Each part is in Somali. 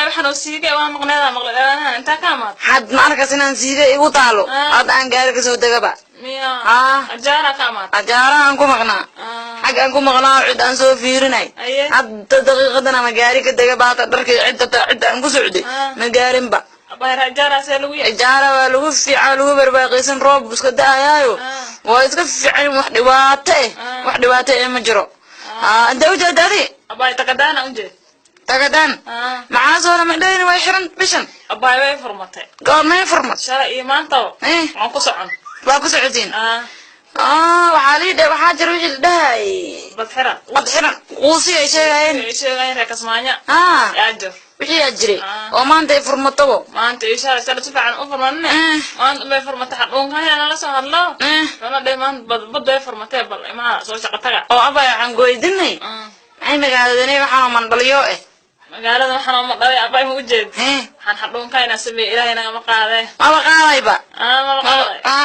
وحنا وسيجا وأنا مقنعة مقنعة أنت كمان حد ما أركز إن سيجا يقطعله هذا أن قارك سود جبا ميا أجارة كمان أجارة أنكم مقنع حق أنكم مقنع عد أن سو فيرناي حد دقيقة أنا مقارك الدجبا تدرك عد أنكم سعودي مقارن با أباي أجارة سلوية أجارة ولو في علو برباقي سن روب بس كده يايو ويتكفي عن واحد واته مجرو أنت وجه داري أباي تكدان أنجي تكدان معاه زولا مدين ويحرن بشن أباي وين فرمته قال ما يفرمت شرع إيمان تو عنكو سعن باكو سعودين وحالي ده وحاجر وجه ده بدحرة قوسي أي شيء غير كسمانيا يا أجر وحي أجري وما أنت فرمته ما أنت إيش هذا سألت فعن أفرمنا ما أنت ما فرمته حقهم هاي أنا لسه الله أنا دايما بدو فرمته بل ما سويت قتها أو أبا عن قويدني أي مقالدني وحنا من ضليوه مقالد وحنا من ضلي أبا موجود حن حقهم كاين سبي إلهي نجا مقاله ما مقاله يبا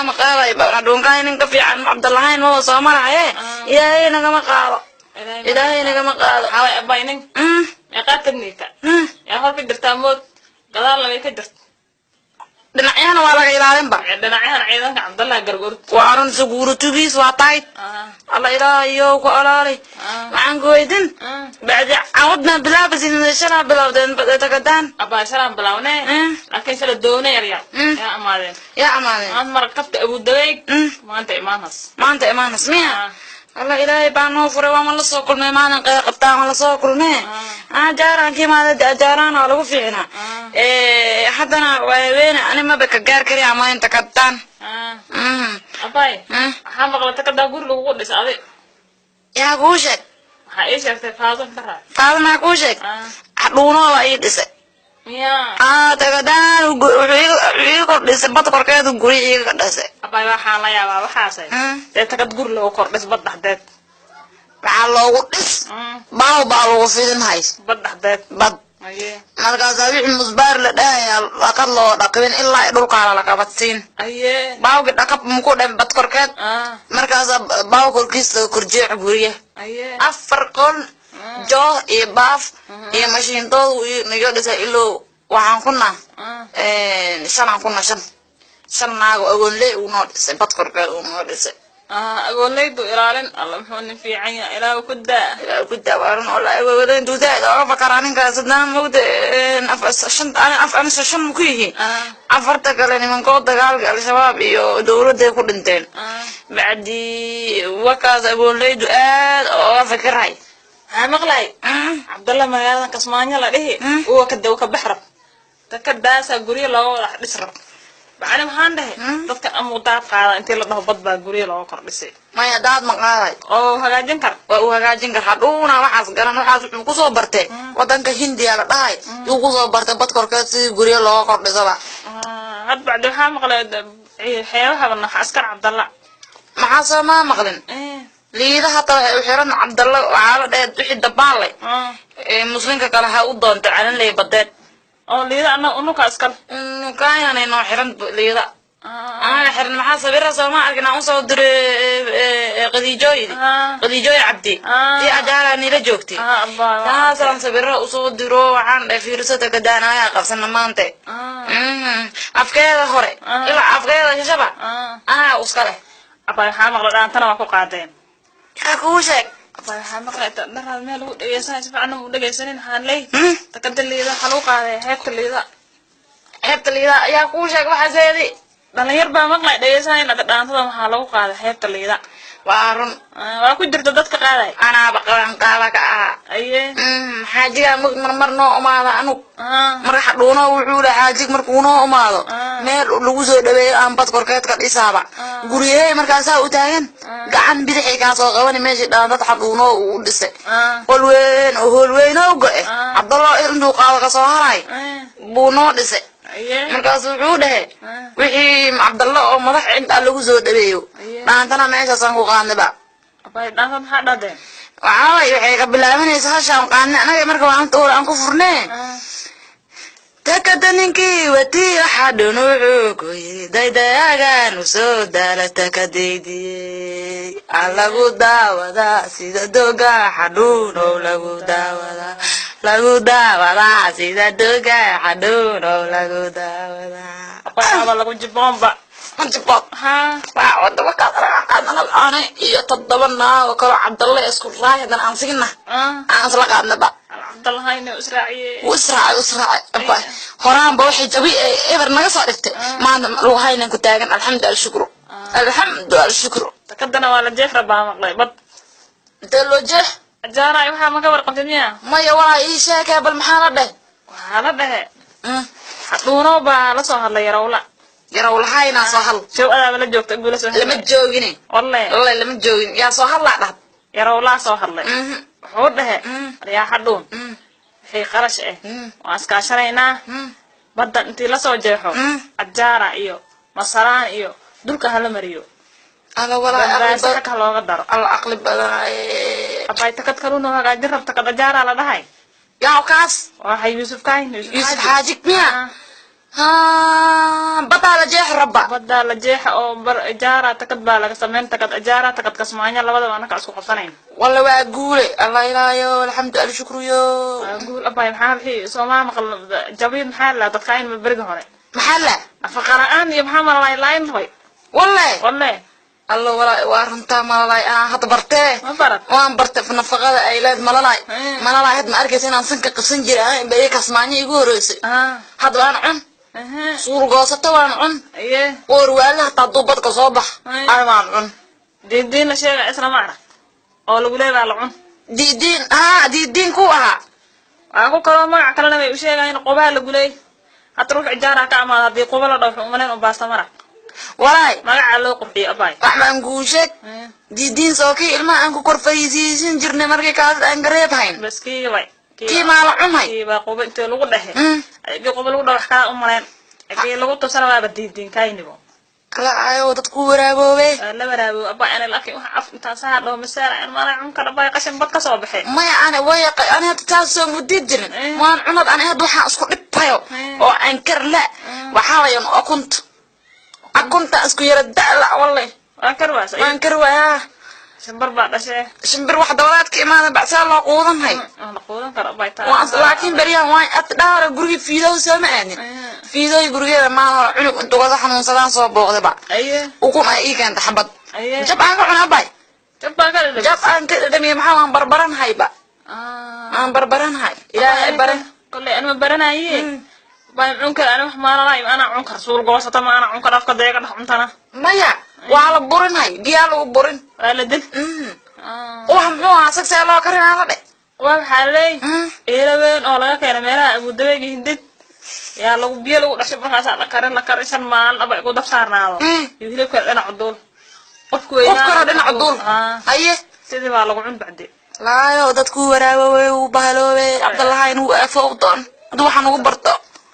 مقاله يبا حقهم كاين كفي عن عبد الله ما هو صامر عليه إلهي نجا مقاله إلهي نجا مقاله حاول أبا ينين يا قاتلني يا هو في درتامود قدر لي كدرت دنعيان ولا غيران با دنعيان عيدان عبد الله غرغر وارن سغورو تبيس واتايد الله إلهي كو وعن قويدن بعد عودنا بلا بس إن شرع بلا بدن تقدان أبا شرع بلاونه لكن شل الدونة يا أمانة يا أمانة أنا مركبت أبو دويق ما أنت إيمانس ميا الله إلهي بانو فروا ما الله سوكل ما أنا قطع ما الله سوكل ما جاران كي ده جاران على وفينا حتى أنا وين أنا ما بكجار كري أما أنت كتان أباي هم قلت كده أقول له قول لسه يا كوشك هاي شفت فاضل ترى فاضل ما كوشك حلونا وايد لسه يا تقدان ويقول لسه بطل كده وقولي يقول لسه أباي وحنا يا بابا حاسين تقد قول له قول لسه بطل حدث معلو قدس باو فيدن هايس بطل حدث بط markaas wixii musbaar la dhahay laqad loo dhaqin ilaa dhulka la qabatsin baawga dhaqab muku dhan bad korkeed markaas baaw korkiisa kurjeec guriya afar qol joo iyo baaf iyo mashiintoodu niyo dhisa ilo waxaan kuna shan naago agoonle uu noo dhisay bad korkeed uu noo dhisay أقول إلالين الله محمد في عيا إله كدا وارن الله أقول دودا أنا فكرانين كاسدنا مود أنا شن مكيه أفرت كلاني من قوة قال الشباب يو دورة ده كلنتين بعدي وكذا أقول لي دعاء أو فكر هاي مغلاي عبد الله ما يلا كسمانيا لا ده هو كده وكبحر تكدا سأقولي لا راح نسرب بعدين هانده dadka amudaad qaada intii la dhaho badbaa guriga loo kordhisay maya daad ma qaaday oo hagaajin kar hadhuuna waxaas garan waxaas wuxuu ku soo bartay wadanka Hindiya la dhahay uu ku soo bartay bad korkeed si guriga loo kordhisaba had bacdi waxa maqlay xeebaha bana askar Cabdalla maxaa soo ma maqlin liida hata u xiran Cabdalla waxa la dheed wixii dabaalay muslimka kale ha u doonto calan leey badeed oo liida anu ka askar كاين أنا حرن ليدا أنا حرن محاسب الرسول ما أرجع أوصل قدي جوي عبدي دي أجارني لجوكتي سلام سبيرة أوصل درو عن في رسالة كدانا يا قفصنا ما أنت أفكار خوري إلا أفكار شباب أوصله أبغى حامق لأن ترى ما قاعدين أكوشك أبغى حامق لأن ترى ما لو يسأل سبحانه ولا يسألين حالي تقدر لي إذا حلوق هذا هيك اللي إذا حيبت الليدا يا كوشك وحسيدي dhalinyar baa maqlay dhageysanay la dhaantada waxa lagu qaaday xeebta liida waarun waa ku jirta dadka qaaday ana baqalan qaada ka xaajiga mar noo umaada anu mar xadhuuno wuxuu la xaajig markuu noo umaado meel lagu soo dhaweeyo aan bad korkeed ka dhisaaba guriye markaas u taagan gacan bidixi ka soo qaban meeshii dhaandad xadhuuno uu dhisay holweyn oo go'e Cabdallah inuu qaado ka soo haray buu noo dhisay markaas wuxuu dhahay wixii Cabdallah oo madax inta lagu soo dhaweeyo dhaantana meesha san ku qaadnaba abay dhaantan ha dhadeen waxay ka bilaabanaysaa shan qaadna anaga marka waan toor aan ku furnee takadaninki wati xadun wuxuu ku yiri daydaagan soo daala takadeydi alagu daawada sida doga xadun oo lagu daawada lagu daawadaa sida doga xadhuuno lagu daawadaa abay lagu jibomba manjibad ha waa wada markaad aragtaan ana iyo todobana oo kala Cabdalle isku raayadan aan signa aan isla qaadnaba Cabdalle inuu israaciye usraac abay horaan ba waxay jabi eber naga soo dhigtay maanta lagu haynan ku taagan alxamdulillah shukru takadana waa la jeexra baa maqlay bad dalo jeex ajaara waxa ma ka warqabtamiya maya waa ii sheekay bal maxaa la dhahay waxa la dhahay xadhuuno baa la soo hadlay yarawlahayna soo hal show adaa la joogta guula soo lama joogine wallahi lama joogin yaa soo hal la dhad yarawla soo hadlay wuxuu dhahay yaa xadhuun waxay qarash waa iskaashanayna badda intii la soo jeexo ajaara iyo masaraan iyo dulka hala mariyo ala wala aqli looga daro ala aqli badan abay takad kaluno hagaajin rabta kad ajaara la dhahay yaa kaas waa Yusuf Haajik miya badda la jeex rabba badda la jeex oo bar ajaara takad baa laga sameyn takad ajaara takad kasmaanya labadaba anaka isku qabsanayn walla waa guule allah ilaayo alxamdulillah shukru yo guul abay maxaa bixi Soomaa maqal jabiid maxaa la dadkayn ma bariga hore maxaa la afqaraan iyo maxaa ma laylayn hoy wallahi الله ولا وارنتا مالاي أنا هاد برتة وان برتة في النفقة أيلاد مالاي هاد ما أركز أنا سنك قسنجر بيك أسمعني يقول رئيسي هاد وان عن صور قاصة وان عن وروالها تضبط كصباح أنا وان عن دين الشيء إسلام معنا أول بلاد على عن دين كوها أقول كلام ما كلامنا بيشيء يعني قبال بلاد هتروح إجارة كعمل هذه قبال ضعف ملين وباستمر وراي ما على قبي أباي أحمد نقولك دين سوكي إلما أنكو كرفيزي سنجرنا مركي كاس أنقريب هين بس كي واي كي ما لعم هاي كي بقوبة أنت لقول ده كي قبل لقول ده حكا أمرين كي لقول تسرع بقى دين كاين بو لا أيوة تذكر أبو بي لا برابو أبا أنا لكن وحف أنت سهر لو مسارع ما أنا عم كرباي قشن بط كصباحي ما أنا ويا أنا تتاسو مديدرن ما أنا أنا هاد وحى أسكت بيو وأنكر لا وحاول أكنت أكنت أسكو يرد لا والله أنكر ويا شمبر بعد شيء شمبر واحدة ولادك إما بعد سال قوضن هاي قوضن كرباي لكن بريان واي أتدار جروي في ذو سمعني في ذو جروي ما عنق أنتو قصة حنون صدان صوب بوغ ذبع وكم أي كان تحبط جب أنك عنا باي جب أنك دمي محاول بربران هاي با بربران هاي إلى بربران كل أنا بربران هاي باي عنكر أنا ما رايم أنا عنكر سول قوسة ما أنا عنكر أفكر دقيقة نحمتنا مايا وعلى بورن هاي ديالو بورن على دل وهم هو عسك سألوا كريم على ده وحالي إيه لبين أولا كنا مرا مدبي جهدت يا لو بيلو رش برخاص على كرين شن مال أبغى يقول دفسارنا يقول لك أنا عدول أفكر أنا عدول أيه سيدي ما لو عند بعدين لا يا ودت كورة وبهلوه عبد الله هاي هو فوق دون دوحنا وبرتو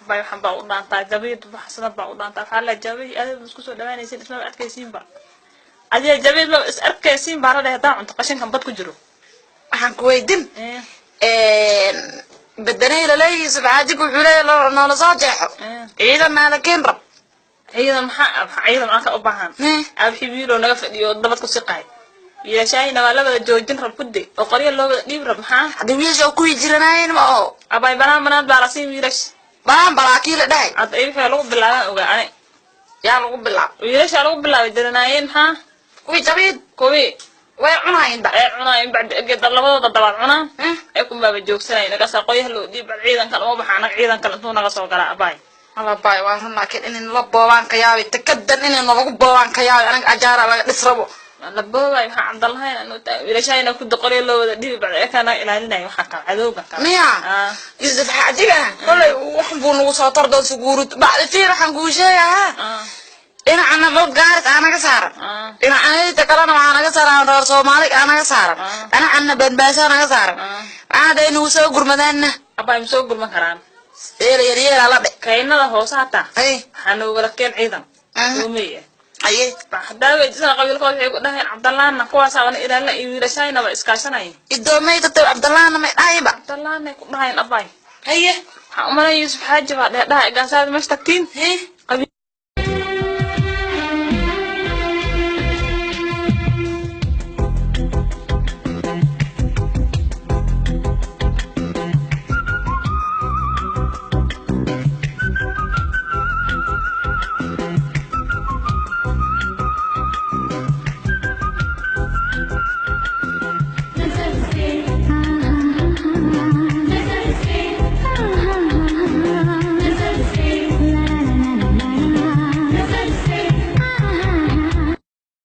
باي waxaan baa u dhaantaa jabiid waxsan baa u dhaantaa xalla jabiid aad isku soo dhawaanaysid isma adkaysiin ba adiga jabiid loo is arkaysiin baa la dhahay cunto qashinkan bad ku jiro waxaan ku weydin badanay la leeyahay sabaajigu xulay la soo jeexo ciidan ma la keen rab ciidan aan ka u baahan ab xibiilo naga fadhiyo dabad ku siqay yeeshayna waa labada joojin rab ku day oo qariyo loo dhiib rab maxaa hadii wiisha ku jiranayeen ma oo abay banaan baa la siin wiilash baan balaakii la dhahay ad ay waxa lagu bilaabay ogaanay yaa lagu bilaab wiilasha lagu bilaabay diranaayeen ha kuwi jabiid kuwi way cunaayeen bacd geed labadooda dabad cunaan ay ku baaba joogsanayeen naga soo qoyaha loo diib ciidanka loo baxana ciidanka intuu naga soo galaa abay ala bay waa run laakiin in la boobaan ka yaabay takadan in lagu boobaan ka yaabay anaga ajaara laga dhisrabo la boobay waxa Cabdalle inuu wiilashayna ku doqorey loo wada dhiib bacd kana ilaalinay waxa ka cadowga ka miya Yusuf Hajiga kulay wax buu nagu soo tardo suguurud bacd fiir waxaan ku sheegaa ina ana mal gaaris anaga saaran ina ay takalana waxaan naga saaran reer Soomaali anaga saaran ana banbaasa anaga saaran aada inuu soo gurmadana abay soo gurman karaan yar la dhe kaynada hoosata waxaan ugu rakeen ciidan Soomaaliya aye baxdaawe jisna qabiilkood waxay ku dhahay Cabdalle kuwaas aan ilaalina iyo wiilashayna ba iskaashanay idoomay dadka Cabdalle ma dhayba Cabdalle ku dhahay abay haye waxa u malay Yusuf Haji baa dhahay gaasaad meeshta tiin